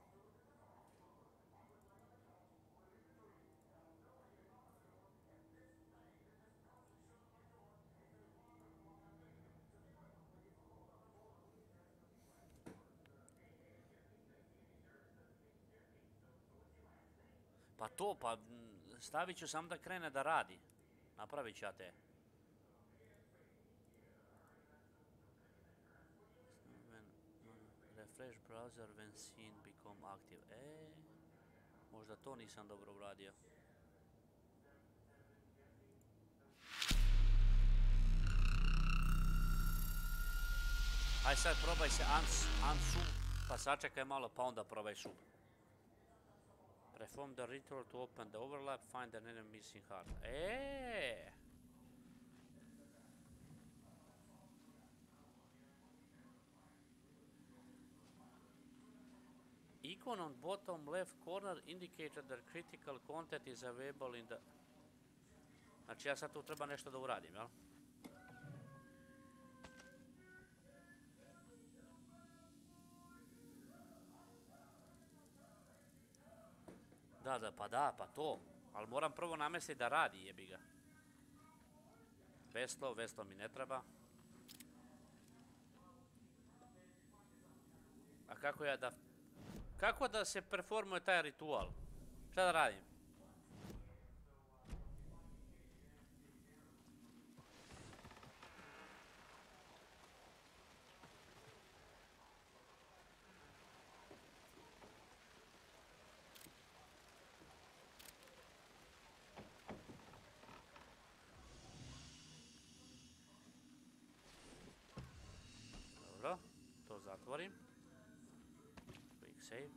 Speaker 1: Pa to, pa stavit ću sam da krene da radi. Napravit ću ja te. Refresh browser when scene become active. Možda to nisam dobro uradio. Aj sad probaj se unsub, pa sačekaj malo pa onda probaj sub. Perform the ritual to open the overlap, find an enemy missing heart. Icon on bottom left corner indicated that critical content is available in the... Znači ja sad tu treba nešto da uradim, jel? Pa to. Ali moram prvo namestiti da radi, jebi ga. Veslo mi ne treba. A kako ja da... Kako da se performuje taj ritual? Šta da radim? Dobro, to zatvorim. Quick save.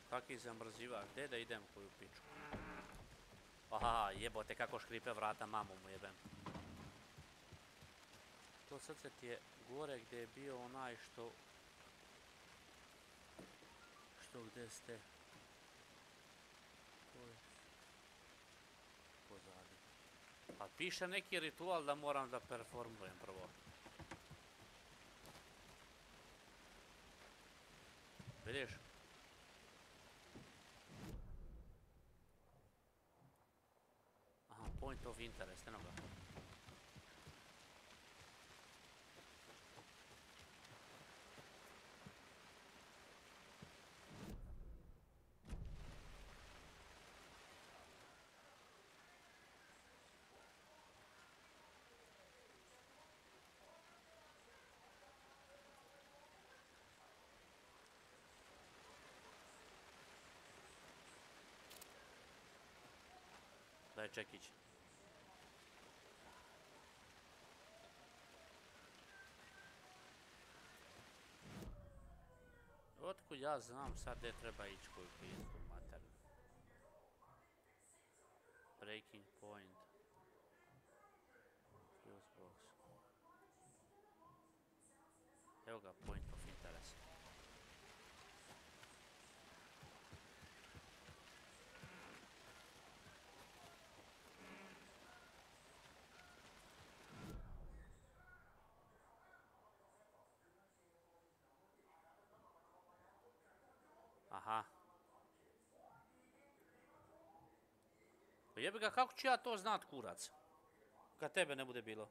Speaker 1: Kaki zamrzivač, gdje da idem koju piču? Aha, jebote kako škripe vrata, mamu mu jebem. To srce ti je gore gdje je bio onaj što... gdje ste? Pozadi. A piše neki ritual da moram da performujem prvo. Vidiš? Point of interest, eno ga. Daj čekić. Otkud ja znam sad gdje treba ići koju pizdu materiju. Breaking point. Fuse box. Evo ga, point of interest. Aha. Pa jebi ga, kako ću ja to znat, kurac? Kad tebe ne bude bilo.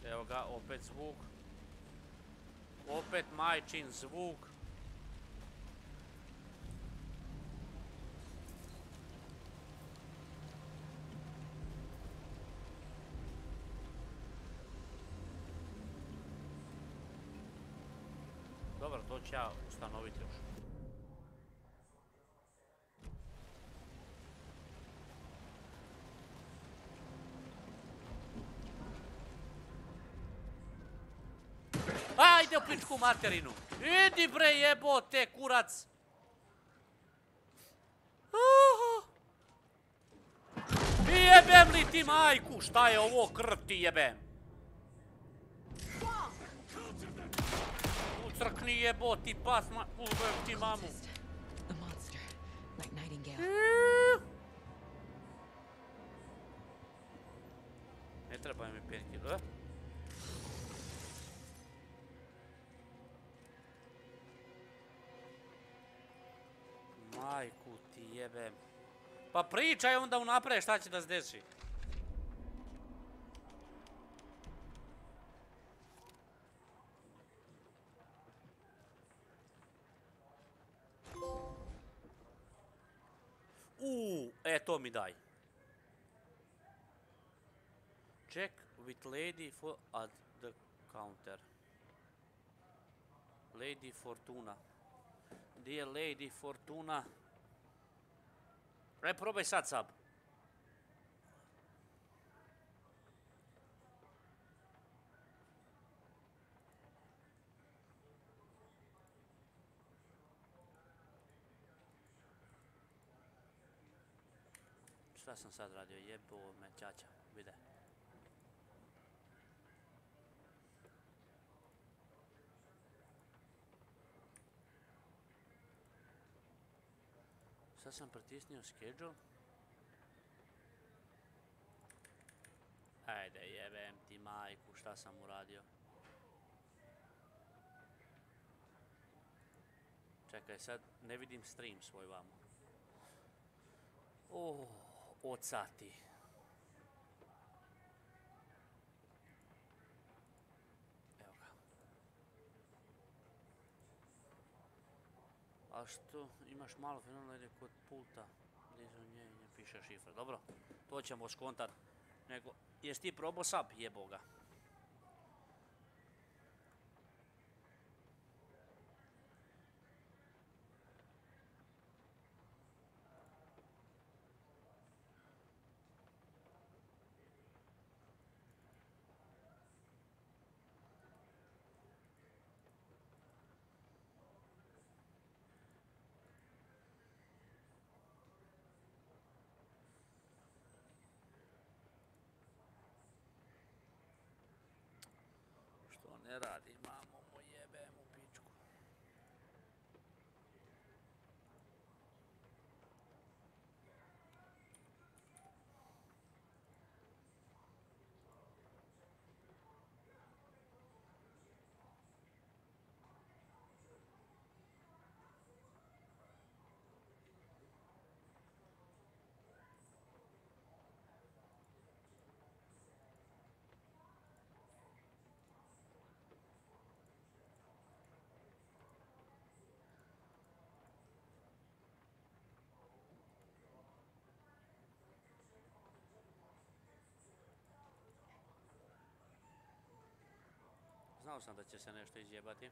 Speaker 1: Evo ga, opet zvuk. Opet majčin zvuk. Dobro, to ću ja ustanoviti još. Ajde u pičku materinu! Idi bre jebote, kurac! Jebem li ti majku? Šta je ovo, krv ti jebem? Ucrkni jeboti pas, ubem ti mamu.
Speaker 2: A monster, like Nightingale.
Speaker 1: Ne treba mi painkiller, Majku ti jebem. Pa pričaj onda unaprijed šta će da se desi. To mi daj. Check with lady for at the counter. Lady Fortuna. Dear Lady Fortuna. Probaj sad sab. Šta sam sad radio? Jebo me čača. Vide. Sad sam pritisnio schedule. Ajde jebem ti majku, šta sam uradio. Čekaj, sad ne vidim stream svoj vamo. Oca ti. Evo ga. A što imaš malo finalno ide kod pulta. Gdje za nje ne piše šifra. Dobro, to ćemo skontat. Nego, jesi ti probao sab? Jebo ga. Ne radi, mamo mu jebem u pičku. Znao sam da će se nešto izjebati.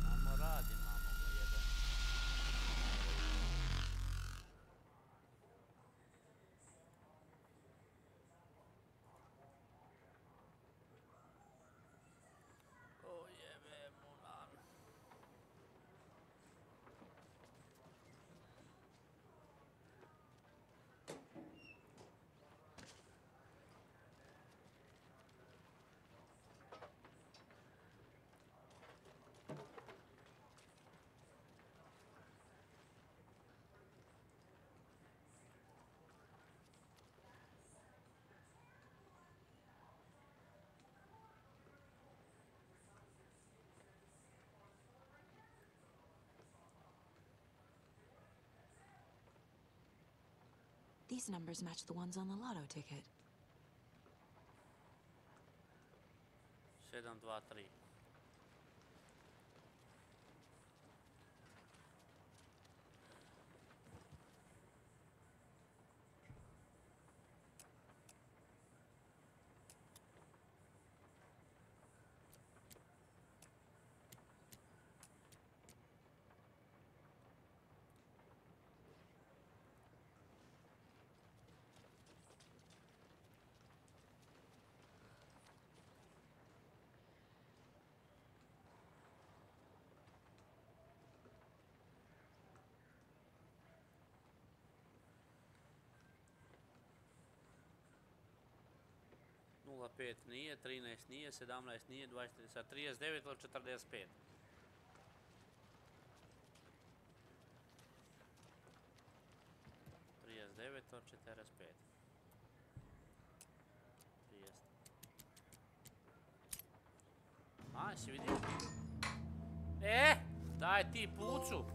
Speaker 1: Mamo radi, mamo mu jebe. O jebe mu
Speaker 2: These numbers match the ones on the lotto ticket.
Speaker 1: 7, 2, 3. Nula 5 nije, 13 nije, 17 nije, 23, sad 39 ili 45. Devet od 45. 30. Aj, si vidio? Daj ti pucu!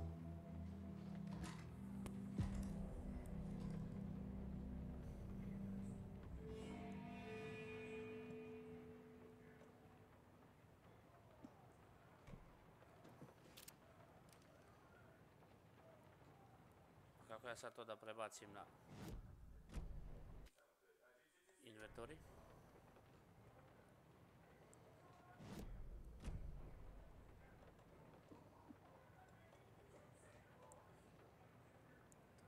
Speaker 1: Kako ja sad to da prebacim na inventory?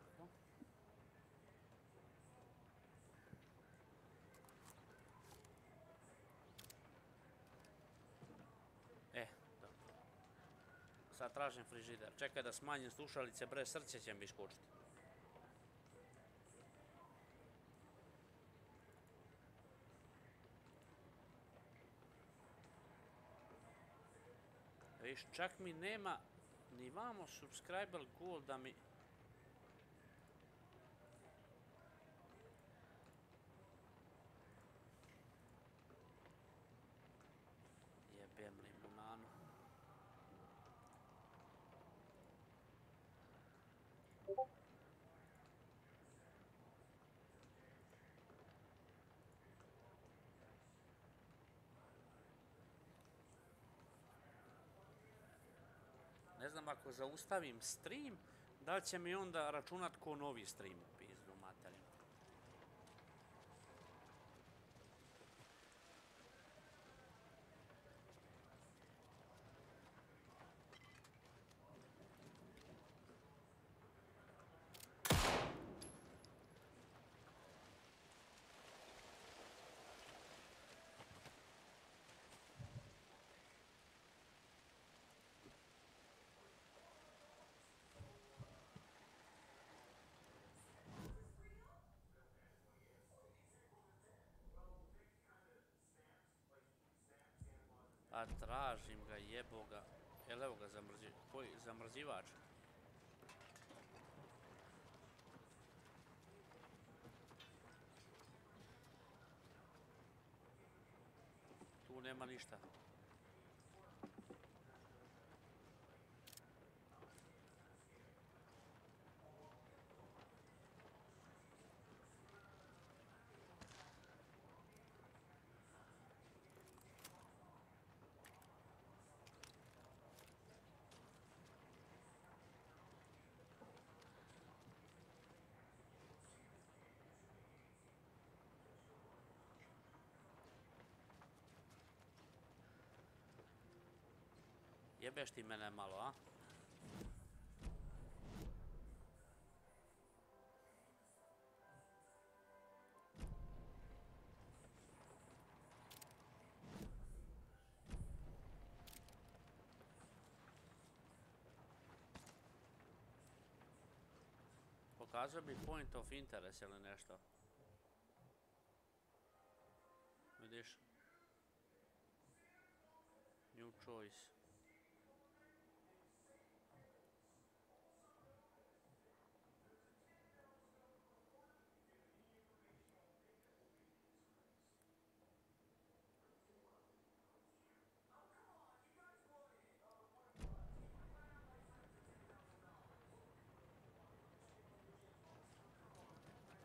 Speaker 1: Tako. Dobro. Sad tražim frižider. Čekaj da smanjim slušalice, bre, srce će mi iskočiti. Viš, čak mi nema ni vamo subscriber goal da mi... Jebem li bunanu. Ne znam, ako zaustavim stream, da li će mi onda računat ko novi stream u pizdu materinu. A tražim ga, jebo ga. Evo ga koji zamrzivač. Tu nema ništa. Jebeš ti mene malo, a? Pokazao bi point of interest ili nešto. Vidiš? New choice.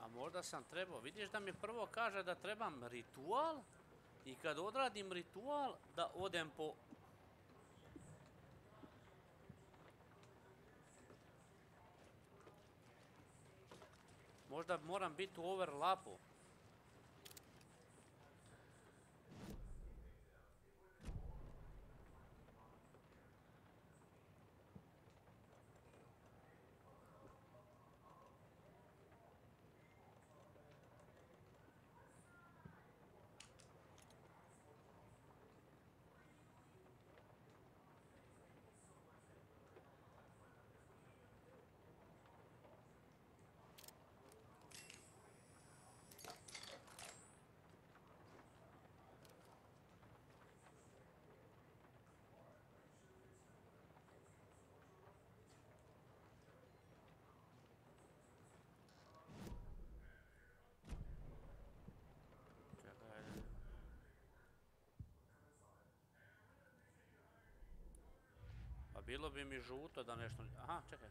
Speaker 1: A možda sam trebao. Vidiš da mi prvo kaže da trebam ritual i kad odradim ritual da odem po... Možda moram biti u overlapu. Pa bilo bi mi žuto da nešto... Aha, čekaj.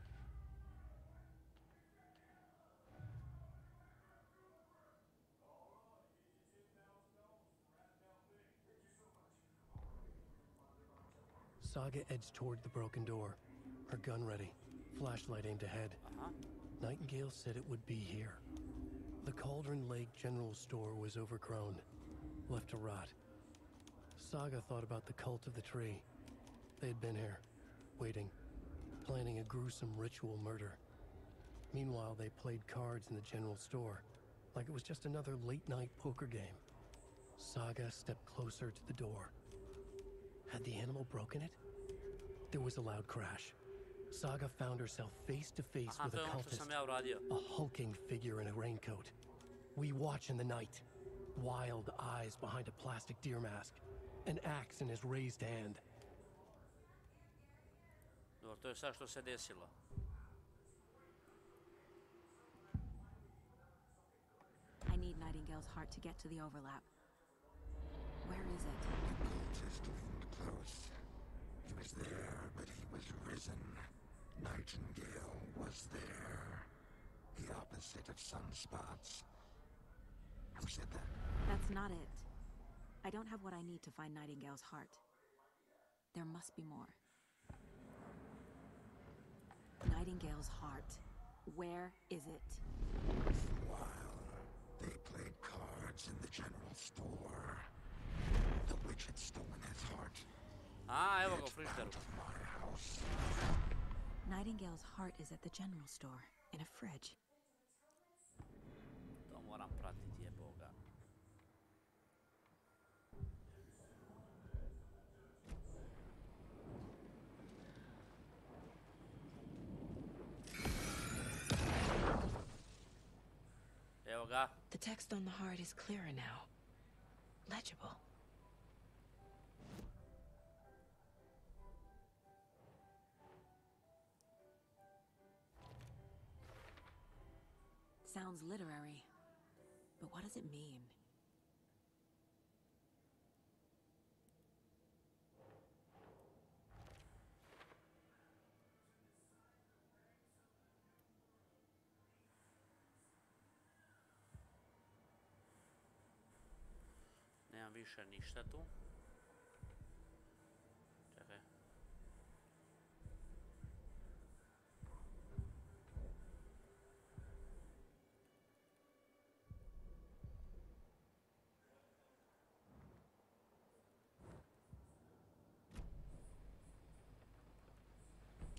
Speaker 4: Saga edged toward the broken door, her gun ready, flashlight aimed ahead. Nightingale said it would be here. The Cauldron Lake General Store was overgrown, left to rot. Saga thought about the cult of the tree. They had been here, waiting, planning a gruesome ritual murder. Meanwhile, they played cards in the general store, like it was just another late-night poker game. Saga stepped closer to the door. Had the animal broken it? There was a loud crash. Saga found herself face to face with a cultist, a hulking figure in a raincoat. We watch in the night. Wild eyes behind a plastic deer mask, an axe in his raised hand.
Speaker 1: Dobro, to je sad što se desilo.
Speaker 2: I need Nightingale's heart to get to the overlap. Where is it?
Speaker 10: The cultist leaned close. He was there, but he was risen. Nightingale was there. The opposite of sunspots. Who said that?
Speaker 2: That's not it. I don't have what I need to find Nightingale's heart. There must be more. Nightingale's heart. Where is it?
Speaker 10: For a while, they played cards in the general store. The witch had stolen his heart.
Speaker 1: Ah, evo ga u frižderu.
Speaker 10: My house.
Speaker 2: Nightingale's heart is at the general store, in a fridge.
Speaker 1: To moram pratiti, jeboga. Evo ga.
Speaker 2: The text on the heart is clearer now. Legible. Sounds literary, but what does it mean?
Speaker 1: Nemam više ništa tu. Čekaj.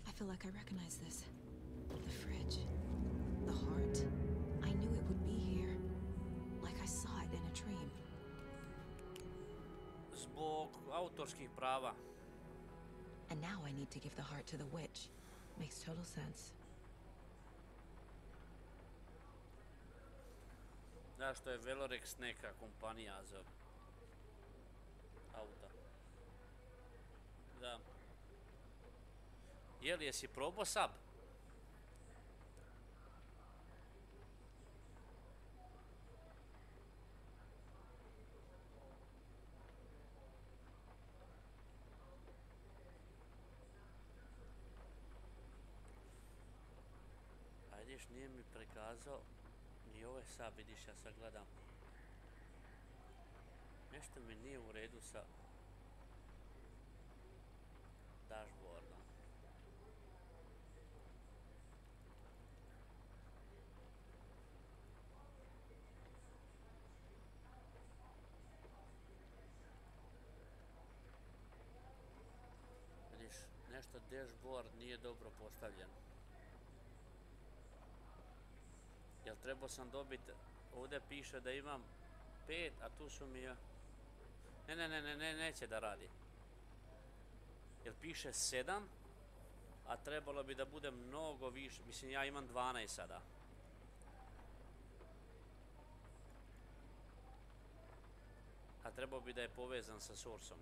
Speaker 2: I feel like I recognize this. The fridge. The heart. I knew it would be here. Like I saw it in a dream.
Speaker 1: Zbog autorskih prava.
Speaker 2: And now I need to give the heart to the witch. Makes total sense.
Speaker 1: Znaš što je Velorex neka kompanija za auta. Da. Jeli, jesi probao sub? Ajde, nije mi prikazao I ovo je sad, vidiš, ja sad gledam. Nešto mi nije u redu sa dashboardom. Vidiš, nešto dashboard nije dobro postavljen. Jel trebao sam dobiti, ovdje piše da imam 5, a tu su mi... Ne, neće da radi. Jer piše 7, a trebalo bi da bude mnogo više. Mislim, ja imam 12 sada. A trebao bi da je povezan sa sourceom.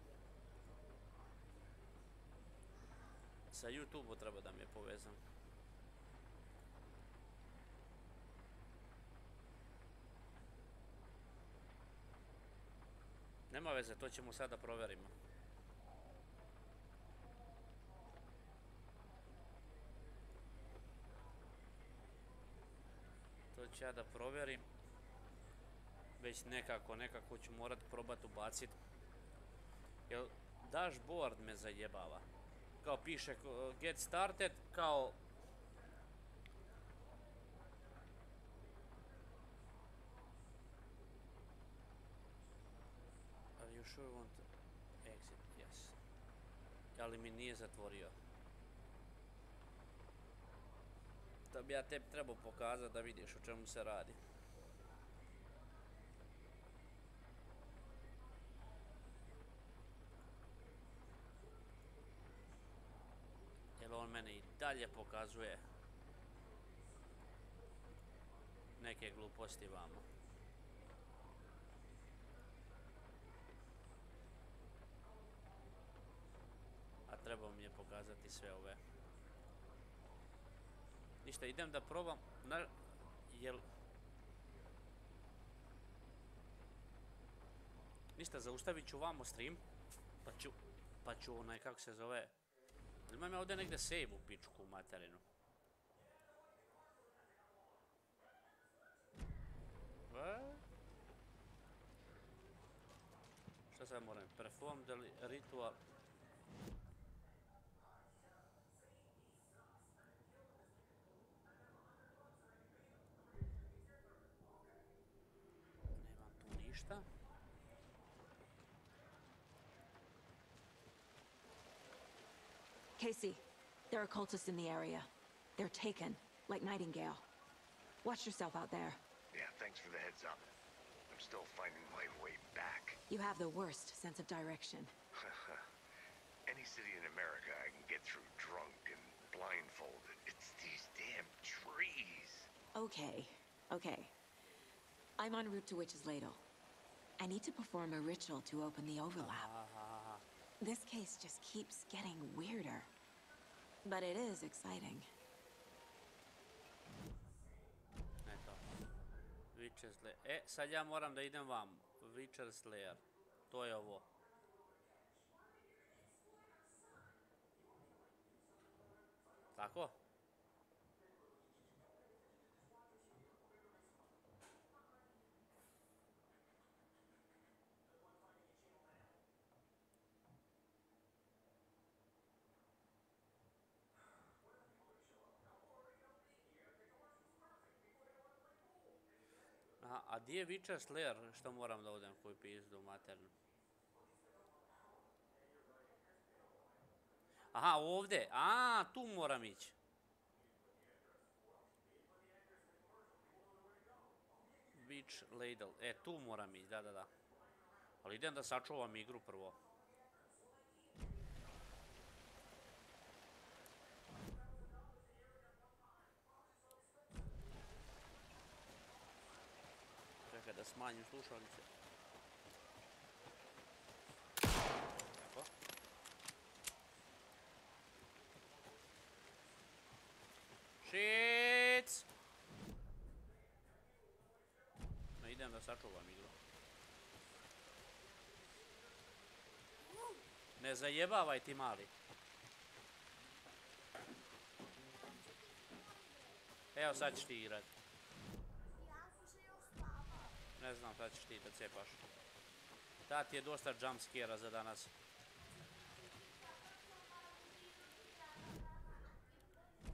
Speaker 1: Sa YouTube-u treba da mi je povezan. Nema veze, to ćemo sada provjerimo. To ću ja da provjerim. Već nekako ću morat probat ubacit. Jer dashboard me zajebava. Kao piše get started, kao... Are you sure want to exit? Yes. Ali mi nije zatvorio. To bi ja tebi trebao pokazati da vidiš o čemu se radi. Jer on mene i dalje pokazuje neke gluposti vamo. A trebao mi je pokazati sve ove. Ništa, idem da probam, jel... Ništa, zaustavit ću vamo stream, pa ću onaj, kako se zove... Imam ja ovdje negdje save u pičku materinu. Šta sad moram? Perform the ritual. Nemam tu ništa.
Speaker 2: Casey, there are cultists in the area. They're taken, like Nightingale. Watch yourself out there.
Speaker 3: Yeah, thanks for the heads up. I'm still finding my way back.
Speaker 2: You have the worst sense of direction.
Speaker 3: Any city in America I can get through drunk and blindfolded. It's these damn trees.
Speaker 2: Okay. I'm en route to Witch's Ladle. I need to perform a ritual to open the overlap. This case just keeps getting weirder. But it is exciting.
Speaker 1: Eto. Witcher's Lair. Sad ja moram da idem vam. Witcher's Lair. To je ovo. Tako? Aha, a di je Witcher's Lair? Što moram da odem koju pizdu maternu? Aha, ovdje. A, tu moram ići. Witch Ladle. Tu moram ići, da. Ali idem da sačuvam igru prvo. Čekaj da smanjim slušalice. Tako. Shit! No, idem da sačuvam igru. Ne zajebavaj ti mali. Evo sad ćeš ti igrat. šta ćeš ti da cepaš. Ta ti je dosta jumpscare-a za danas.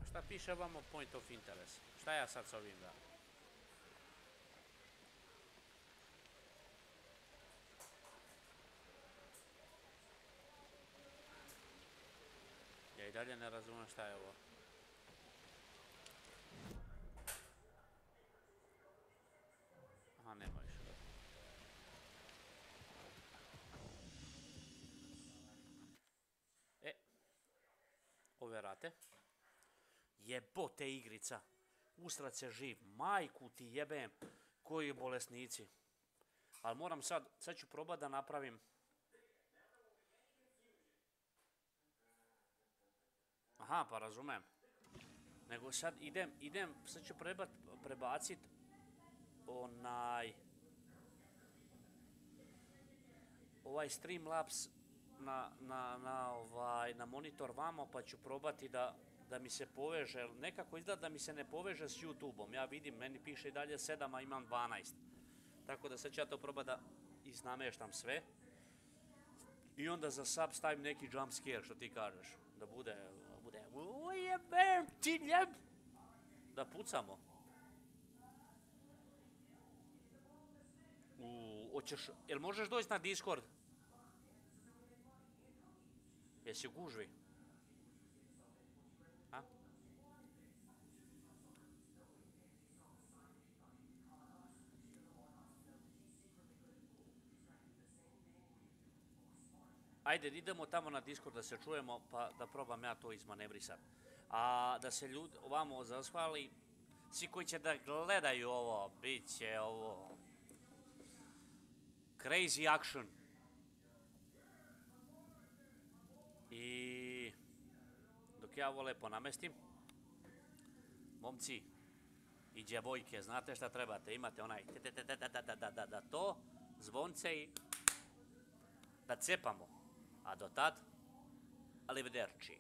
Speaker 1: Šta piše vamo point of interest? Šta ja sad s ovim da? Ja i dalje ne razumijem šta je ovo. Aha, nema više. Ove rate. Jebote igrica. Ustrat se živ. Majku ti jebem. Koji bolesnici. Ali moram sad ću probat da napravim. Aha, pa razumem. Nego sad sad ću prebacit ovaj Streamlabs na monitor vamo, pa ću probati da mi se poveže. Nekako izgleda da mi se ne poveže s YouTube-om. Ja vidim, meni piše i dalje 7, a imam 12. Tako da sad ću ja to probati da iznameštam sve. I onda za sub stavim neki jump scare, što ti kažeš. Da bude ujebem ti ljeb! Da pucamo. Jel možeš doći na Discord? Jesi u gužvi? A? Ajde, idemo tamo na Discord da se čujemo, pa da probam ja to izmanevrisat. A da se ljudi ovamo zahvali, svi koji će da gledaju ovo, bit će ovo crazy action. I dok ja ovo lepo namestim, momci i djevojke, znate šta trebate, imate onaj da to, zvonce i da cepamo. A do tad, arrivederci.